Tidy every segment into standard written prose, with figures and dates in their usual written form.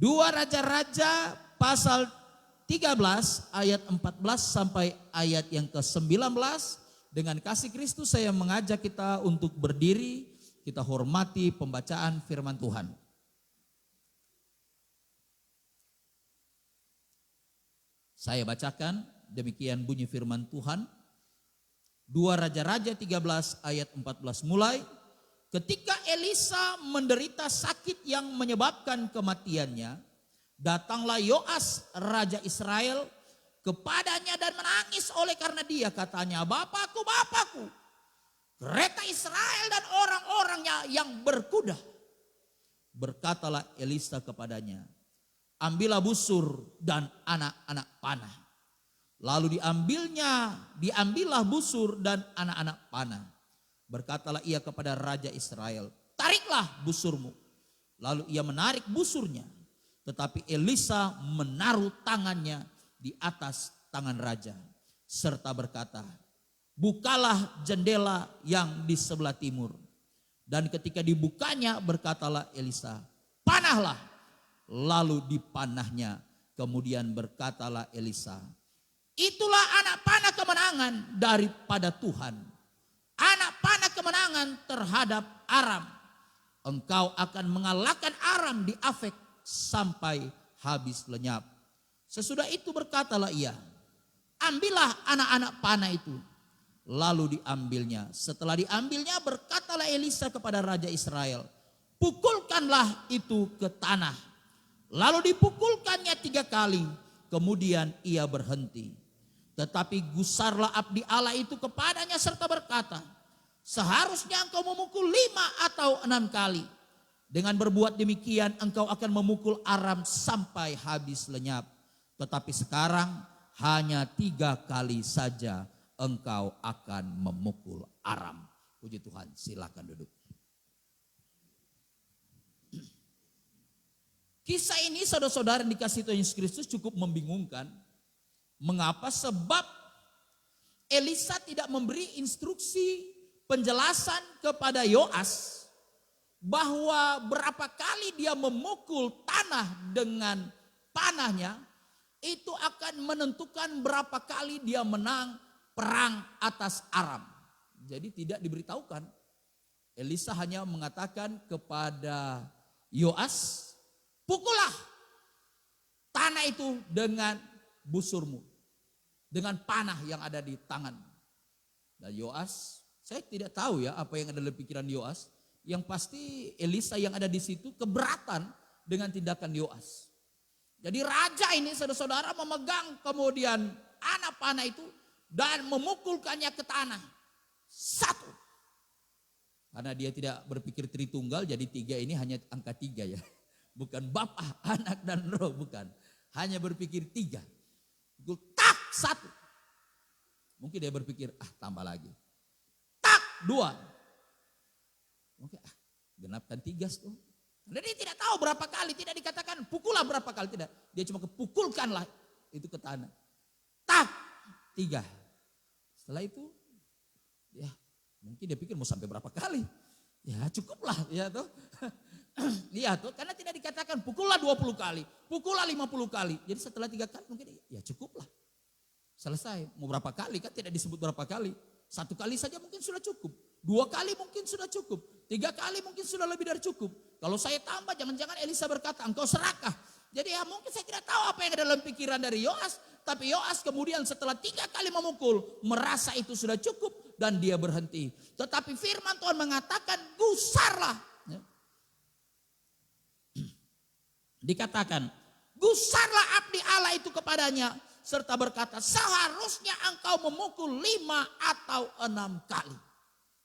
2 Raja-Raja pasal 13 ayat 14 sampai ayat yang ke-19. Dengan kasih Kristus saya mengajak kita untuk berdiri, kita hormati pembacaan firman Tuhan. Saya bacakan, demikian bunyi firman Tuhan. 2 Raja-Raja 13 ayat 14 mulai. Ketika Elisa menderita sakit yang menyebabkan kematiannya, datanglah Yoas Raja Israel kepadanya dan menangis oleh karena dia. Katanya, Bapakku, Bapakku, kereta Israel dan orang-orangnya yang berkuda. Berkatalah Elisa kepadanya, ambillah busur dan anak-anak panah. Lalu diambillah busur dan anak-anak panah. Berkatalah ia kepada Raja Israel, tariklah busurmu. Lalu ia menarik busurnya. Tetapi Elisa menaruh tangannya di atas tangan raja. Serta berkata, bukalah jendela yang di sebelah timur. Dan ketika dibukanya berkatalah Elisa, panahlah. Lalu dipanahnya. Kemudian berkatalah Elisa, itulah anak panah kemenangan daripada Tuhan. Anak panah kemenangan terhadap Aram. Engkau akan mengalahkan Aram di Afek sampai habis lenyap. Sesudah itu berkatalah ia, ambillah anak-anak panah itu. Lalu diambilnya. Setelah diambilnya berkatalah Elisa kepada Raja Israel, pukulkanlah itu ke tanah. Lalu dipukulkannya 3 kali. Kemudian ia berhenti. Tetapi gusarlah abdi Allah itu kepadanya serta berkata, seharusnya engkau memukul 5 atau 6 kali. Dengan berbuat demikian engkau akan memukul Aram sampai habis lenyap. Tetapi sekarang hanya 3 kali saja engkau akan memukul Aram. Puji Tuhan, silakan duduk. Kisah ini saudara-saudara yang dikasihi Tuhan Yesus Kristus cukup membingungkan. Mengapa? Sebab Elisa tidak memberi instruksi penjelasan kepada Yoas bahwa berapa kali dia memukul tanah dengan panahnya itu akan menentukan berapa kali dia menang perang atas Aram. Jadi tidak diberitahukan. Elisa hanya mengatakan kepada Yoas, pukullah tanah itu dengan busurmu, dengan panah yang ada di tangan. Dan Yoas, saya tidak tahu ya apa yang ada dalam pikiran Yoas. Yang pasti Elisa yang ada di situ keberatan dengan tindakan Yoas. Jadi raja ini saudara-saudara memegang kemudian anak panah itu dan memukulkannya ke tanah. 1. Karena dia tidak berpikir Tritunggal, jadi 3 ini hanya angka 3 ya. Bukan Bapa, Anak dan Roh, bukan. Hanya berpikir 3. Tak 1. Mungkin dia berpikir tambah lagi. Tak 2. Mungkin genapkan 3 tuh. Karena dia tidak tahu berapa kali, tidak dikatakan pukullah berapa kali, tidak. Dia cuma kepukulkanlah itu ke tanah. Tak 3. Setelah itu ya mungkin dia pikir mau sampai berapa kali. Ya cukuplah ya tuh. Iya tuh, karena tidak dikatakan pukullah 20 kali, pukullah 50 kali. Jadi setelah 3 kali mungkin ya cukuplah. Selesai. Mau berapa kali kan tidak disebut berapa kali. 1 kali saja mungkin sudah cukup. 2 kali mungkin sudah cukup. 3 kali mungkin sudah lebih dari cukup. Kalau saya tambah jangan-jangan Elisa berkata engkau serakah. Jadi ya mungkin saya tidak tahu apa yang ada dalam pikiran dari Yoas. Tapi Yoas kemudian setelah 3 kali memukul merasa itu sudah cukup dan dia berhenti. Tetapi firman Tuhan mengatakan gusarlah. Dikatakan, gusarlah abdi Allah itu kepadanya serta berkata, seharusnya engkau memukul 5 atau 6 kali.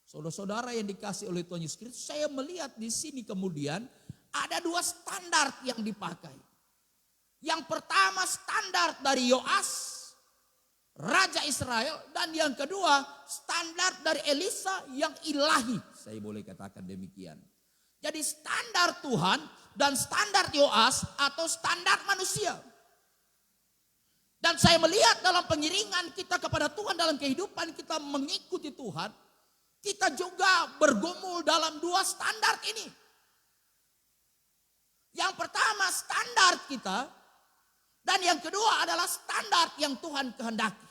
Saudara-saudara yang dikasih oleh Tuhan Yesus Kristus, saya melihat di sini kemudian ada 2 standar yang dipakai. Yang pertama standar dari Yoas, Raja Israel, dan yang kedua standar dari Elisa yang ilahi. Saya boleh katakan demikian. Jadi standar Tuhan dan standar Yoas atau standar manusia. Dan saya melihat dalam pengiringan kita kepada Tuhan dalam kehidupan kita mengikuti Tuhan, kita juga bergumul dalam 2 standar ini. Yang pertama standar kita, dan yang kedua adalah standar yang Tuhan kehendaki.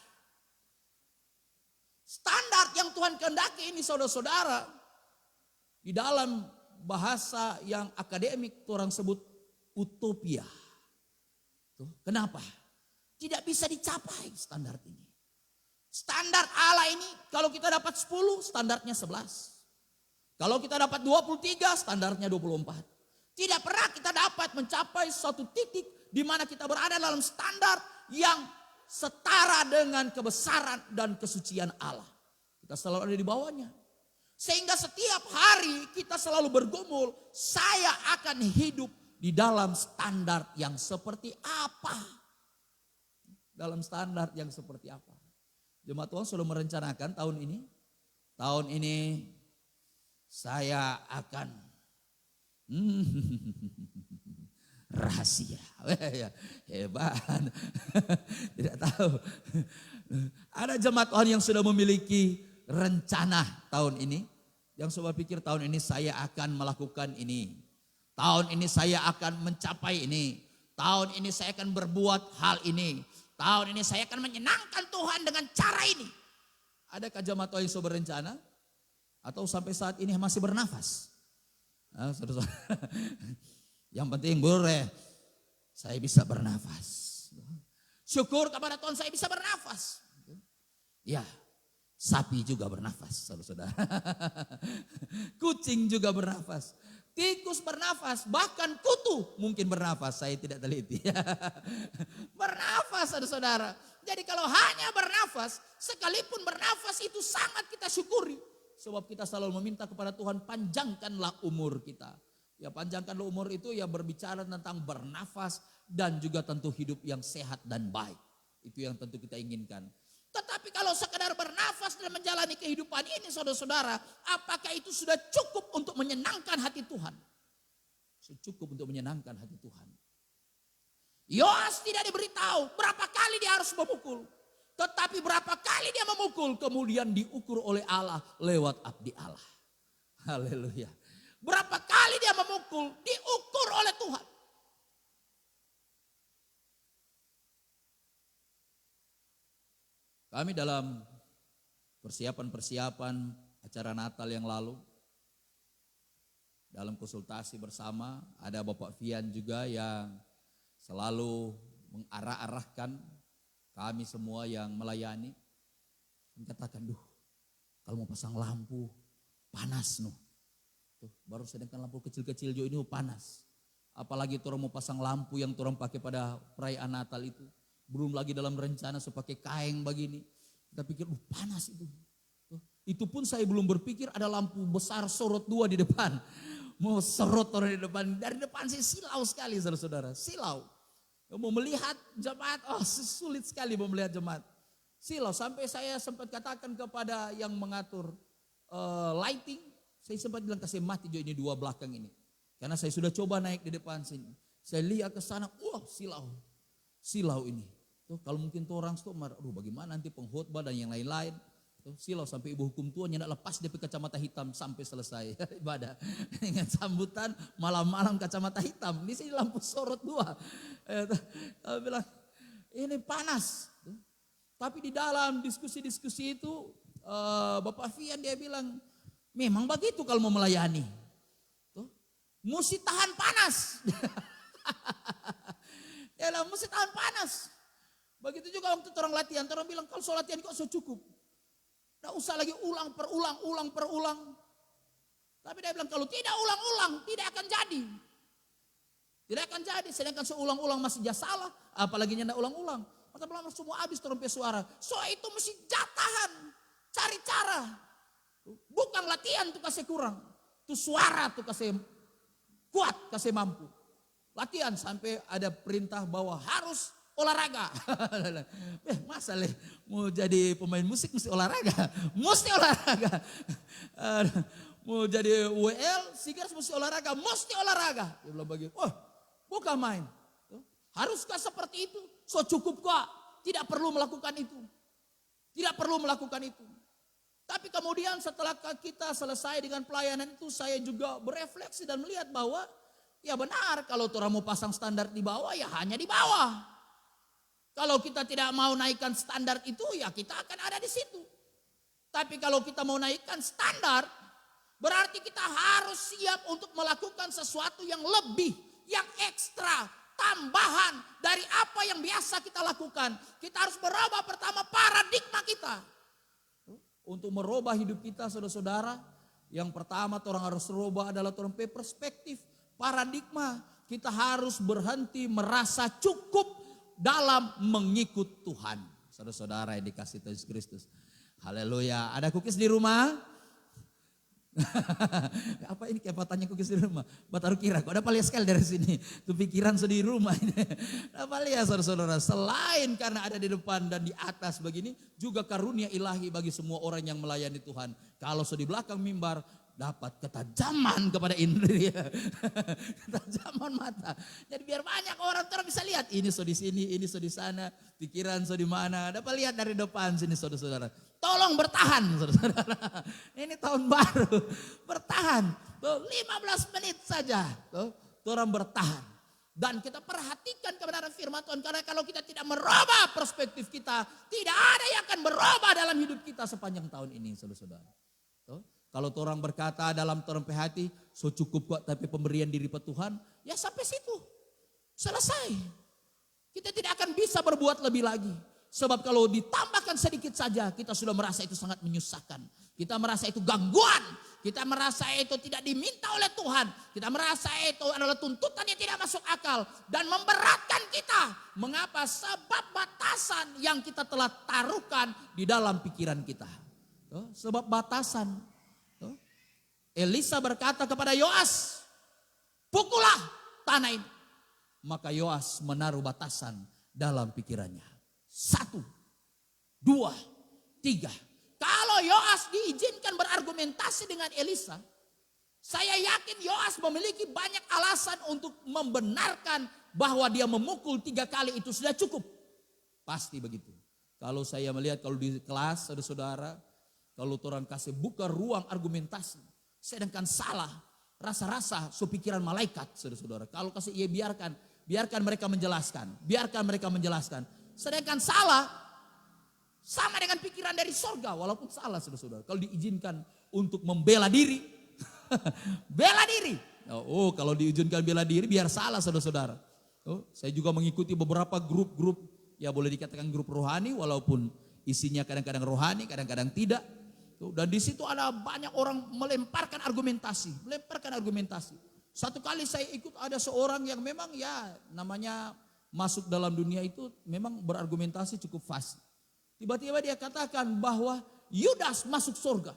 Standar yang Tuhan kehendaki ini saudara-saudara, di dalam bahasa yang akademik orang sebut utopia. Tuh, kenapa? Tidak bisa dicapai standar ini. Standar Allah ini kalau kita dapat 10 standarnya 11. Kalau kita dapat 23 standarnya 24. Tidak pernah kita dapat mencapai suatu titik di mana kita berada dalam standar yang setara dengan kebesaran dan kesucian Allah. Kita selalu ada di bawahnya. Sehingga setiap hari kita selalu bergumul, saya akan hidup di dalam standar yang seperti apa? Dalam standar yang seperti apa? Jemaat Tuhan sudah merencanakan tahun ini. Tahun ini saya akan rahasia. Hebat. Tidak tahu. Ada jemaat Tuhan yang sudah memiliki rencana tahun ini. Yang coba pikir tahun ini saya akan melakukan ini. Tahun ini saya akan mencapai ini. Tahun ini saya akan berbuat hal ini. Tahun ini saya akan menyenangkan Tuhan dengan cara ini. Adakah jemaat Tuhan yang sudah berencana? Atau sampai saat ini masih bernafas? Yang penting boleh saya bisa bernafas. Syukur kepada Tuhan saya bisa bernafas. Ya, sapi juga bernafas, saudara-saudara. Kucing juga bernafas. Tikus bernafas, bahkan kutu mungkin bernafas. Saya tidak teliti. Bernafas, saudara-saudara. Jadi kalau hanya bernafas, sekalipun bernafas itu sangat kita syukuri. Sebab kita selalu meminta kepada Tuhan, panjangkanlah umur kita. Ya, panjangkanlah umur itu ya berbicara tentang bernafas dan juga tentu hidup yang sehat dan baik. Itu yang tentu kita inginkan. Tetapi kalau sekedar bernafas dan menjalani kehidupan ini saudara-saudara, apakah itu sudah cukup untuk menyenangkan hati Tuhan? Sudah cukup untuk menyenangkan hati Tuhan. Yoas tidak diberitahu berapa kali dia harus memukul. Tetapi berapa kali dia memukul kemudian diukur oleh Allah lewat abdi Allah. Haleluya. Berapa kali dia memukul diukur oleh Tuhan. Kami dalam persiapan acara Natal yang lalu, dalam konsultasi bersama, ada Bapak Fian juga yang selalu mengarah-arahkan kami semua yang melayani. Mengatakan, kalau mau pasang lampu, panas noh. Tuh, baru sedangkan lampu kecil-kecil juga ini panas. Apalagi orang mau pasang lampu yang orang pakai pada perayaan Natal itu. Belum lagi dalam rencana sepakai kain begini. Kita pikir panas itu. Itu pun saya belum berpikir ada lampu besar sorot 2 di depan. Mau sorot orang di depan. Dari depan sih silau sekali saudara-saudara. Silau. Mau melihat jemaat. Sulit sekali mau melihat jemaat. Silau. Sampai saya sempat katakan kepada yang mengatur lighting. Saya sempat bilang kasih mati jo ini 2 belakang ini. Karena saya sudah coba naik di depan sini. Saya lihat ke sana. Silau. Silau ini. Tuh, kalau mungkin tuh orang marah, bagaimana nanti pengkhotbah dan yang lain-lain. Tuh, silau sampai ibu hukum tua nyendak lepas dia kacamata hitam sampai selesai ibadah. Dengan sambutan malam-malam kacamata hitam. Di sini lampu sorot 2. Bilang ini panas. Tuh. Tapi di dalam diskusi-diskusi itu Bapak Fian dia bilang memang begitu kalau mau melayani. Tuh, mesti tahan panas. Ya lah, mesti tahan panas. Begitu juga waktu orang latihan, orang bilang kalau soal latihan kok sudah cukup. Tidak usah lagi ulang per ulang. Tapi dia bilang kalau tidak ulang-ulang tidak akan jadi. Tidak akan jadi, sedangkan seulang-ulang masih salah, apalagi nyanda ulang-ulang. Maka belum semua habis orang suara. So itu mesti jatahan, cari cara. Bukan latihan tuh kasih kurang, tuh suara tuh kasih kuat, kasih mampu. Latihan sampai ada perintah bahwa harus olahraga. Masa mau jadi pemain musik mesti olahraga. Mesti olahraga. Mau jadi WL, Sigars mesti olahraga. Mesti olahraga. Dia bilang begitu. Bukan main. Haruskah seperti itu? So cukup kok. Tidak perlu melakukan itu. Tidak perlu melakukan itu. Tapi kemudian setelah kita selesai dengan pelayanan itu, saya juga berefleksi dan melihat bahwa Ya benar, kalau orang mau pasang standar di bawah ya hanya di bawah. Kalau kita tidak mau naikkan standar itu ya kita akan ada di situ. Tapi kalau kita mau naikkan standar, berarti kita harus siap untuk melakukan sesuatu yang lebih, yang ekstra, tambahan dari apa yang biasa kita lakukan. Kita harus merubah pertama paradigma kita. Untuk merubah hidup kita saudara-saudara, yang pertama orang harus rubah adalah orang perspektif, paradigma. Kita harus berhenti merasa cukup dalam mengikut Tuhan. Saudara-saudara yang dikasih Tuhan Yesus Kristus. Haleluya. Ada cookies di rumah? Apa ini kayak tanya cookies di rumah? Bataru kira kok ada paling sekali dari sini. Tuh pikiran di rumah ini. Apa lihat saudara-saudara, selain karena ada di depan dan di atas begini, juga karunia ilahi bagi semua orang yang melayani Tuhan. Kalau di belakang mimbar dapat ketajaman kepada indera, ketajaman mata. Jadi biar banyak orang bisa lihat ini di sini, ini di sana, pikiran di mana. Dapat lihat dari depan sini saudara-saudara. Tolong bertahan saudara-saudara. Ini tahun baru, bertahan. Tuh 15 menit saja. Tuh orang bertahan. Dan kita perhatikan kebenaran firman Tuhan. Karena kalau kita tidak merubah perspektif kita, tidak ada yang akan berubah dalam hidup kita sepanjang tahun ini saudara-saudara. Tuh. Kalau orang berkata dalam orang hati, so cukup kok tapi pemberian diri pada Tuhan, ya sampai situ. Selesai. Kita tidak akan bisa berbuat lebih lagi. Sebab kalau ditambahkan sedikit saja, kita sudah merasa itu sangat menyusahkan. Kita merasa itu gangguan. Kita merasa itu tidak diminta oleh Tuhan. Kita merasa itu adalah tuntutan yang tidak masuk akal. Dan memberatkan kita. Mengapa? Sebab batasan yang kita telah taruhkan di dalam pikiran kita. Sebab batasan. Elisa berkata kepada Yoas, pukullah tanah ini. Maka Yoas menaruh batasan dalam pikirannya. 1, 2, 3. Kalau Yoas diizinkan berargumentasi dengan Elisa, saya yakin Yoas memiliki banyak alasan untuk membenarkan bahwa dia memukul 3 kali itu sudah cukup. Pasti begitu. Kalau saya melihat kalau di kelas saudara-saudara, kalau orang kasih buka ruang argumentasi, sedangkan salah, rasa-rasa pikiran malaikat saudara-saudara. Kalau kasih ia biarkan mereka menjelaskan, Sedangkan salah sama dengan pikiran dari sorga, walaupun salah saudara-saudara. Kalau diizinkan untuk membela diri, bela diri. Oh, kalau diizinkan bela diri biar salah saudara-saudara. Oh, saya juga mengikuti beberapa grup-grup, ya boleh dikatakan grup rohani, walaupun isinya kadang-kadang rohani, kadang-kadang tidak. Dan di situ ada banyak orang melemparkan argumentasi. Satu kali saya ikut ada seorang yang memang ya namanya masuk dalam dunia itu memang berargumentasi cukup fasih. Tiba-tiba dia katakan bahwa Yudas masuk surga.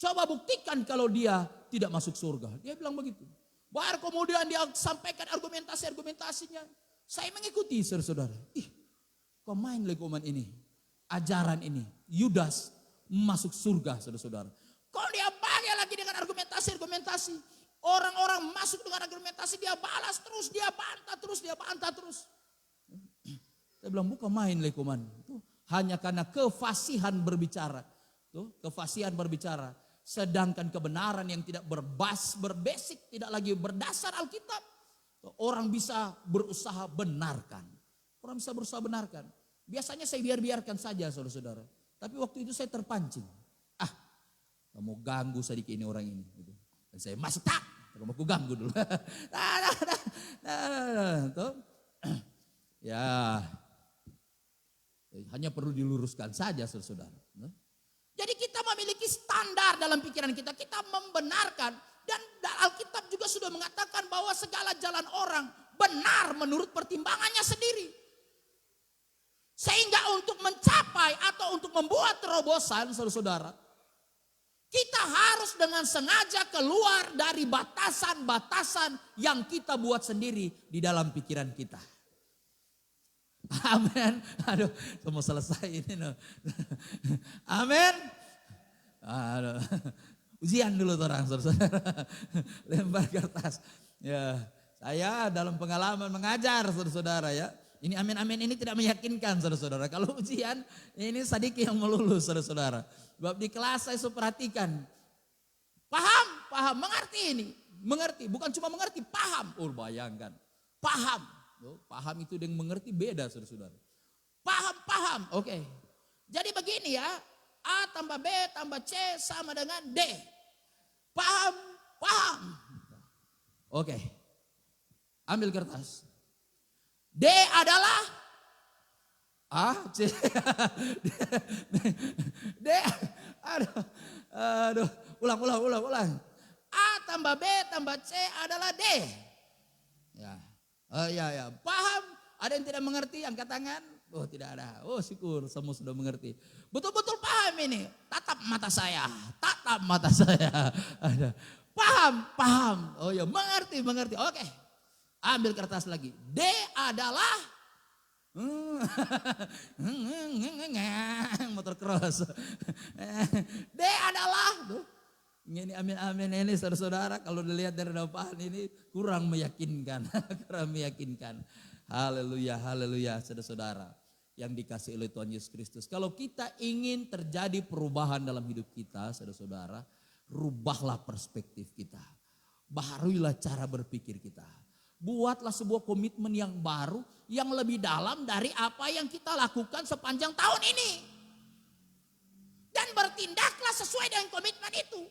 Coba buktikan kalau dia tidak masuk surga. Dia bilang begitu. Baru kemudian dia sampaikan argumentasinya. Saya mengikuti saudara-saudara. Kok main legoman ini. Ajaran ini. Yudas masuk surga saudara-saudara. Kalau dia pakai lagi dengan argumentasi. Orang-orang masuk dengan argumentasi, dia balas terus, dia bantah terus. Saya bilang bukan main lekoman. Hanya karena kefasihan berbicara. Sedangkan kebenaran yang tidak berbasic, tidak lagi berdasar Alkitab. Orang bisa berusaha benarkan. Biasanya saya biarkan saja saudara-saudara. Tapi waktu itu saya terpancing. Kamu ganggu sedikit ini orang ini. Dan saya masuk kamu aku ganggu dulu. Ya, hanya perlu diluruskan saja saudara. Jadi kita memiliki standar dalam pikiran kita. Kita membenarkan. Dan Alkitab juga sudah mengatakan bahwa segala jalan orang benar menurut pertimbangannya sendiri. Sehingga untuk mencapai atau untuk membuat terobosan saudara-saudara, kita harus dengan sengaja keluar dari batasan-batasan yang kita buat sendiri di dalam pikiran kita. Amin. Aduh, mau selesai ini. Amin. Aduh. Ujian dulu orang saudara-saudara. Lempar kertas. Ya, saya dalam pengalaman mengajar saudara-saudara ya. Ini amin ini tidak meyakinkan saudara-saudara. Kalau ujian ini sedikit yang melulus saudara-saudara. Sebab di kelas saya perhatikan. Paham, mengerti ini. Mengerti, bukan cuma mengerti, paham. Oh bayangkan, paham. Oh, paham itu dengan mengerti beda saudara-saudara. Paham, oke. Jadi begini ya, A tambah B tambah C sama dengan D. Paham. Oke, ambil kertas. D adalah A, C. D, aduh, ulang. A tambah B tambah C adalah D. Ya, ya. Paham? Ada yang tidak mengerti? Angkat tangan. Oh tidak ada. Oh syukur semua sudah mengerti. Betul-betul paham ini. Tatap mata saya. Ada. Paham. Oh ya mengerti. Oke. Ambil kertas lagi. D adalah motor cross. D adalah ini amin ini saudara-saudara kalau dilihat dari depan ini kurang meyakinkan. Haleluya saudara-saudara yang dikasih oleh Tuhan Yesus Kristus. Kalau kita ingin terjadi perubahan dalam hidup kita saudara-saudara, rubahlah perspektif kita. Baharuilah cara berpikir kita. Buatlah sebuah komitmen yang baru yang lebih dalam dari apa yang kita lakukan sepanjang tahun ini. Dan bertindaklah sesuai dengan komitmen itu.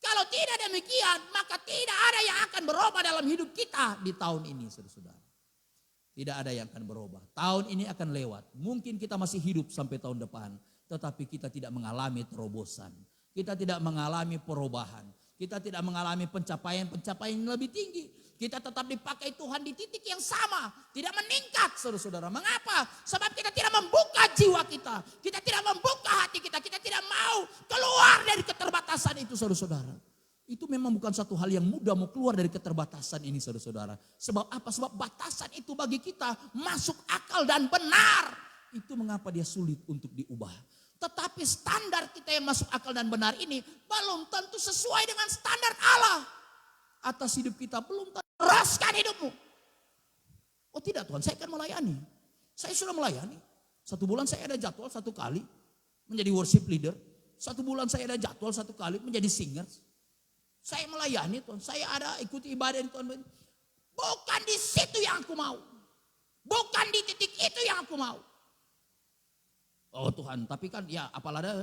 Kalau tidak demikian, maka tidak ada yang akan berubah dalam hidup kita di tahun ini, saudara-saudara. Tidak ada yang akan berubah. Tahun ini akan lewat. Mungkin kita masih hidup sampai tahun depan, tetapi kita tidak mengalami terobosan. Kita tidak mengalami perubahan. Kita tidak mengalami pencapaian yang lebih tinggi. Kita tetap dipakai Tuhan di titik yang sama. Tidak meningkat, saudara-saudara. Mengapa? Sebab kita tidak membuka jiwa kita. Kita tidak membuka hati kita. Kita tidak mau keluar dari keterbatasan itu, saudara-saudara. Itu memang bukan satu hal yang mudah mau keluar dari keterbatasan ini, saudara-saudara. Sebab apa? Sebab batasan itu bagi kita masuk akal dan benar. Itu mengapa dia sulit untuk diubah. Tetapi standar kita yang masuk akal dan benar ini belum tentu sesuai dengan standar Allah. Atas hidup kita belum tentu. Teruskan hidupmu. Oh tidak Tuhan, saya akan melayani. Saya sudah melayani. 1 bulan saya ada jadwal 1 kali menjadi worship leader. 1 bulan saya ada jadwal 1 kali menjadi singer. Saya melayani Tuhan. Saya ada ikuti ibadah Tuhan. Bukan di situ yang aku mau. Bukan di titik itu yang aku mau. Oh Tuhan, tapi kan ya apalah ada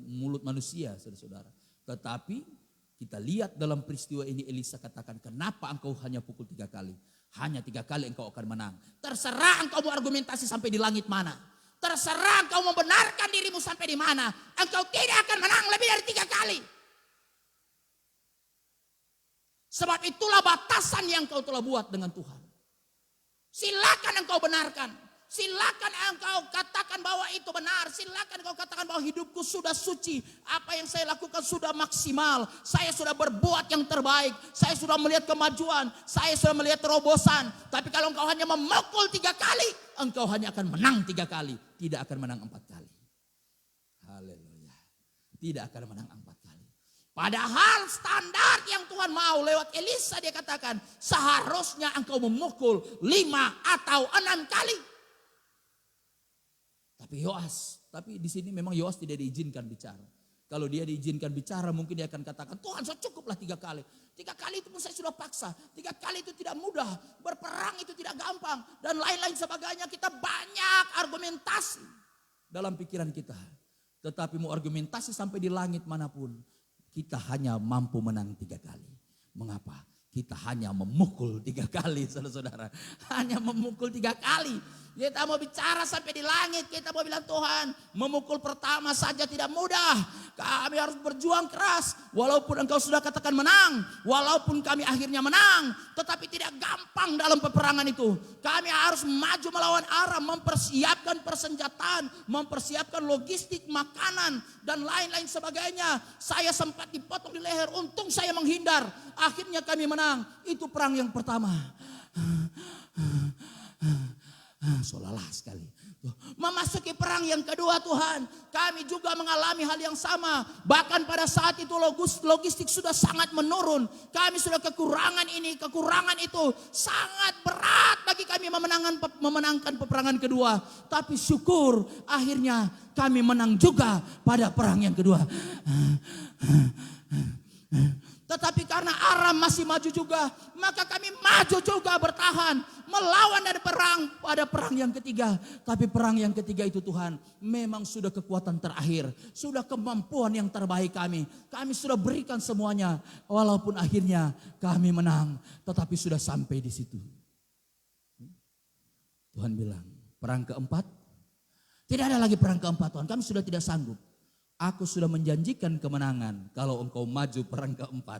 mulut manusia saudara-saudara. Tetapi kita lihat dalam peristiwa ini Elisa katakan, kenapa engkau hanya pukul 3 kali? Hanya 3 kali engkau akan menang. Terserah engkau mau argumentasi sampai di langit mana. Terserah engkau membenarkan dirimu sampai di mana. Engkau tidak akan menang lebih dari 3 kali. Sebab itulah batasan yang engkau telah buat dengan Tuhan. Silakan engkau benarkan. Silakan engkau katakan bahwa itu benar. Silakan engkau katakan bahwa hidupku sudah suci. Apa yang saya lakukan sudah maksimal. Saya sudah berbuat yang terbaik. Saya sudah melihat kemajuan. Saya sudah melihat terobosan. Tapi kalau engkau hanya memukul 3 kali, engkau hanya akan menang 3 kali. Tidak akan menang 4 kali. Haleluya. Tidak akan menang 4 kali. Padahal standar yang Tuhan mau lewat Elisa dia katakan, seharusnya engkau memukul 5 atau 6 kali. Tapi di sini memang Yoas tidak diizinkan bicara. Kalau dia diizinkan bicara mungkin dia akan katakan, Tuhan sudah cukuplah 3 kali. 3 kali itu pun saya sudah paksa. 3 kali itu tidak mudah. Berperang itu tidak gampang. Dan lain-lain sebagainya. Kita banyak argumentasi dalam pikiran kita. Tetapi mau argumentasi sampai di langit manapun, kita hanya mampu menang 3 kali. Mengapa? Kita hanya memukul 3 kali, saudara-saudara. Hanya memukul 3 kali. Kita mau bicara sampai di langit, kita mau bilang Tuhan, memukul pertama saja tidak mudah. Kami harus berjuang keras. Walaupun engkau sudah katakan menang, walaupun kami akhirnya menang, tetapi tidak gampang dalam peperangan itu. Kami harus maju melawan Aram, mempersiapkan persenjataan, mempersiapkan logistik, makanan, dan lain-lain sebagainya. Saya sempat dipotong di leher, untung saya menghindar. Akhirnya kami menang. Itu perang yang pertama. Seolah-olah sekali. Memasuki perang yang kedua Tuhan, kami juga mengalami hal yang sama. Bahkan pada saat itu logistik sudah sangat menurun. Kami sudah kekurangan ini, kekurangan itu. Sangat berat bagi kami memenangkan peperangan kedua. Tapi syukur akhirnya kami menang juga pada perang yang kedua. Tetapi karena Aram masih maju juga, maka kami maju juga bertahan. Melawan ada perang yang ketiga. Tapi perang yang ketiga itu Tuhan, memang sudah kekuatan terakhir. Sudah kemampuan yang terbaik kami. Kami sudah berikan semuanya. Walaupun akhirnya kami menang, tetapi sudah sampai di situ. Tuhan bilang, perang keempat, tidak ada lagi perang keempat Tuhan. Kami sudah tidak sanggup. Aku sudah menjanjikan kemenangan kalau engkau maju perang keempat.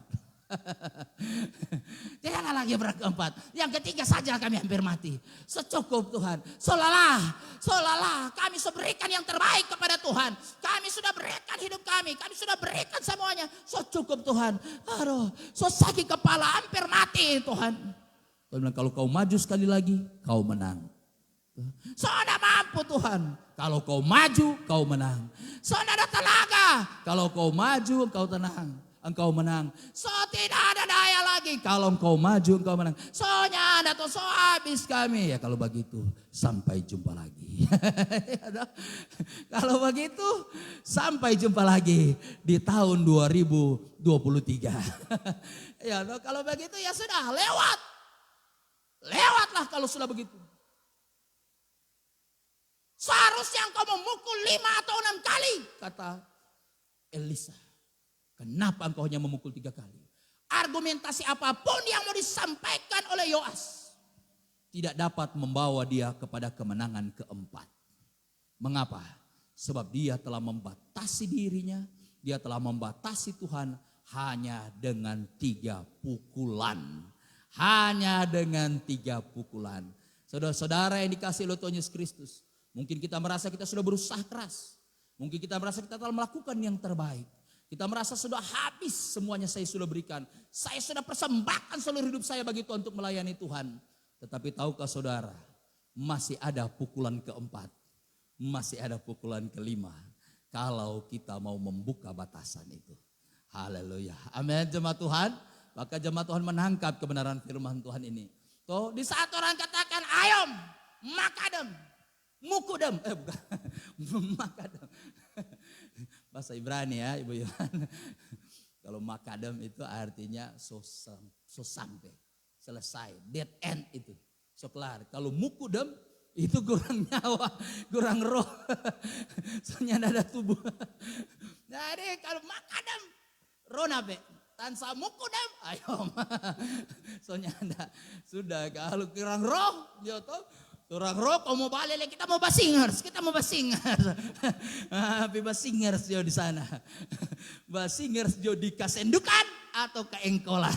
Tidak ada lagi perang keempat. Yang ketiga saja kami hampir mati. Secukup Tuhan. Seolah-olah kami sudah berikan yang terbaik kepada Tuhan. Kami sudah berikan hidup kami. Kami sudah berikan semuanya. Secukup Tuhan. Aduh, so sakit kepala hampir mati Tuhan. Tuhan bilang kalau kau maju sekali lagi, kau menang. Saudara mampu Tuhan. Kalau kau maju, kau menang. Saudara tenaga. Kalau kau maju, engkau tenang. Engkau menang. So tidak ada daya lagi. Kalau engkau maju, engkau menang. Soalnya ada tuh so habis kami. Ya kalau begitu, sampai jumpa lagi. Kalau begitu, sampai jumpa lagi di tahun 2023. Ya, kalau begitu ya sudah lewat. Lewatlah kalau sudah begitu. Seharusnya engkau memukul 5 atau 6 kali. Kata Elisa. Kenapa engkau hanya memukul 3 kali? Argumentasi apapun yang mau disampaikan oleh Yoas. Tidak dapat membawa dia kepada kemenangan keempat. Mengapa? Sebab dia telah membatasi dirinya. Dia telah membatasi Tuhan hanya dengan 3 pukulan. Hanya dengan 3 pukulan. Saudara-saudara yang dikasihi oleh Tuhan Yesus Kristus. Mungkin kita merasa kita sudah berusaha keras. Mungkin kita merasa kita telah melakukan yang terbaik. Kita merasa sudah habis semuanya saya sudah berikan. Saya sudah persembahkan seluruh hidup saya bagi Tuhan untuk melayani Tuhan. Tetapi tahukah saudara, masih ada pukulan keempat. Masih ada pukulan kelima. Kalau kita mau membuka batasan itu. Haleluya. Amin jemaat Tuhan. Maka jemaat Tuhan menangkap kebenaran firman Tuhan ini. Tuh, di saat orang katakan ayom, makadem. Mukudem, bukan, makadem. Bahasa Ibrani ya Ibu Yohan. Kalau makadem itu artinya so sampai, selesai, dead end itu, so kelar. Kalau mukudem itu kurang nyawa, kurang roh, soalnya ada tubuh. Jadi kalau makadem, roh nabe, tansa mukudem, ayo, soalnya ada, sudah kalau kurang roh, joto. Orang roh, kau mau balik, kita mau basingers, Tapi basingers jo di sana. Basingers jo di kasendukan atau keengkolan.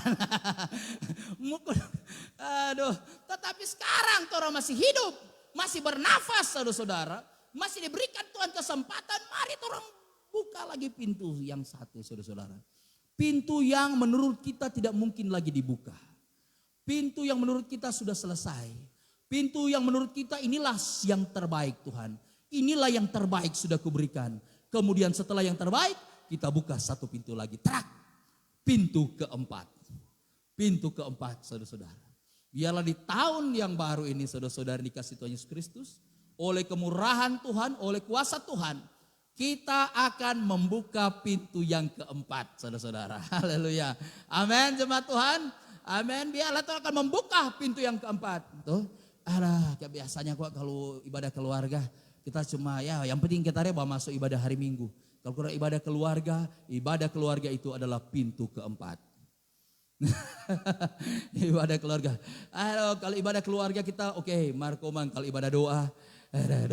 Aduh, tetapi sekarang orang masih hidup, masih bernafas saudara-saudara, masih diberikan Tuhan kesempatan, mari orang buka lagi pintu yang satu saudara-saudara. Pintu yang menurut kita tidak mungkin lagi dibuka. Pintu yang menurut kita sudah selesai. Pintu yang menurut kita inilah yang terbaik Tuhan. Inilah yang terbaik sudah kuberikan. Kemudian setelah yang terbaik kita buka satu pintu lagi. Trak. Pintu keempat. Pintu keempat saudara-saudara. Biarlah di tahun yang baru ini saudara-saudara dikasih Tuhan Yesus Kristus. Oleh kemurahan Tuhan, oleh kuasa Tuhan. Kita akan membuka pintu yang keempat saudara-saudara. Haleluya. Amin jemaat Tuhan. Amin. Biarlah Tuhan akan membuka pintu yang keempat. Tuh. Biasanya kok kalau ibadah keluarga kita cuma ya yang penting kita bawa masuk ibadah hari Minggu. Kalau kurang ibadah keluarga itu adalah pintu keempat. Ibadah keluarga. Kalau ibadah keluarga kita oke, Markomang kalau ibadah doa,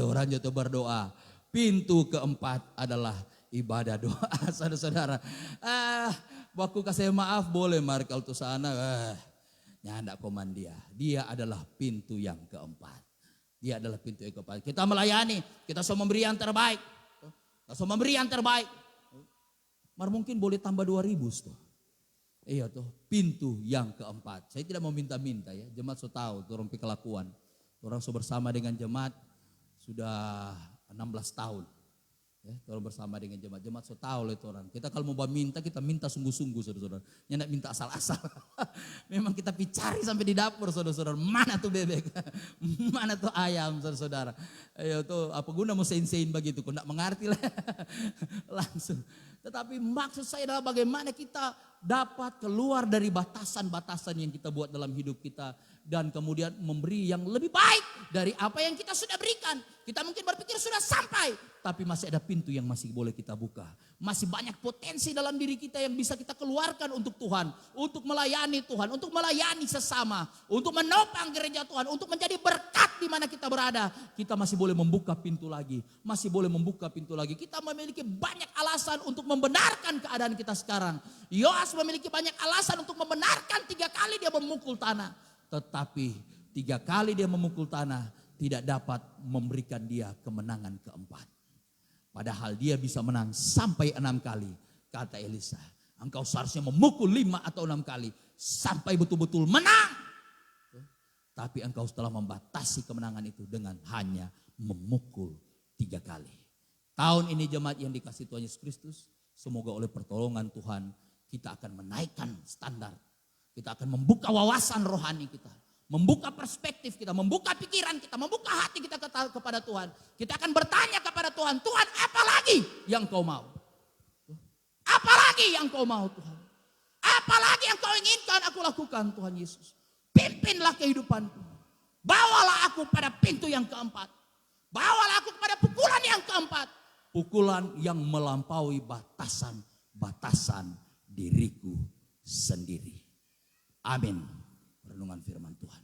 orang itu berdoa. Pintu keempat adalah ibadah doa, saudara-saudara. Waktu kasih maaf boleh Markal tuh sana. Nyanda koman dia. Dia adalah pintu yang keempat. Dia adalah pintu yang keempat. Kita melayani, kita semua memberi yang terbaik. Kita semua memberi yang terbaik. Mar mungkin boleh tambah 2.000 tuh. Iya tuh, pintu yang keempat. Saya tidak mau minta-minta ya. Jemaat so tahu turun kelakuan. Orang so bersama dengan jemaat sudah 16 tahun. Ya, kalau bersama dengan jemaat-jemaat so tahu lah itu orang. Kita kalau mau minta, kita minta sungguh-sungguh saudara-saudara. Nggak minta asal-asal. Memang kita cari sampai di dapur saudara-saudara. Mana tuh bebek? Mana tuh ayam saudara-saudara? Ayo tuh apa guna mau sein-sein begitu? Kau nggak mengerti lah. Langsung. Tetapi maksud saya adalah bagaimana kita dapat keluar dari batasan-batasan yang kita buat dalam hidup kita. Dan kemudian memberi yang lebih baik dari apa yang kita sudah berikan. Kita mungkin berpikir sudah sampai. Tapi masih ada pintu yang masih boleh kita buka. Masih banyak potensi dalam diri kita yang bisa kita keluarkan untuk Tuhan. Untuk melayani Tuhan, untuk melayani sesama. Untuk menopang gereja Tuhan, untuk menjadi berkat di mana kita berada. Kita masih boleh membuka pintu lagi. Masih boleh membuka pintu lagi. Kita memiliki banyak alasan untuk membenarkan keadaan kita sekarang. Yoas memiliki banyak alasan untuk membenarkan 3 kali dia memukul tanah. Tetapi 3 kali dia memukul tanah tidak dapat memberikan dia kemenangan keempat. Padahal dia bisa menang sampai 6 kali. Kata Elisa, engkau seharusnya memukul 5 atau 6 kali sampai betul-betul menang. Tapi engkau telah membatasi kemenangan itu dengan hanya memukul 3 kali. Tahun ini jemaat yang dikasih Tuhan Yesus Kristus, semoga oleh pertolongan Tuhan kita akan menaikkan standar. Kita akan membuka wawasan rohani kita. Membuka perspektif kita, membuka pikiran kita, membuka hati kita kepada Tuhan. Kita akan bertanya kepada Tuhan, Tuhan apa lagi yang kau mau? Apa lagi yang kau mau Tuhan? Apa lagi yang kau inginkan aku lakukan Tuhan Yesus? Pimpinlah kehidupanku. Bawalah aku pada pintu yang keempat. Bawalah aku kepada pukulan yang keempat. Pukulan yang melampaui batasan-batasan diriku sendiri. Amin. Renungan firman Tuhan.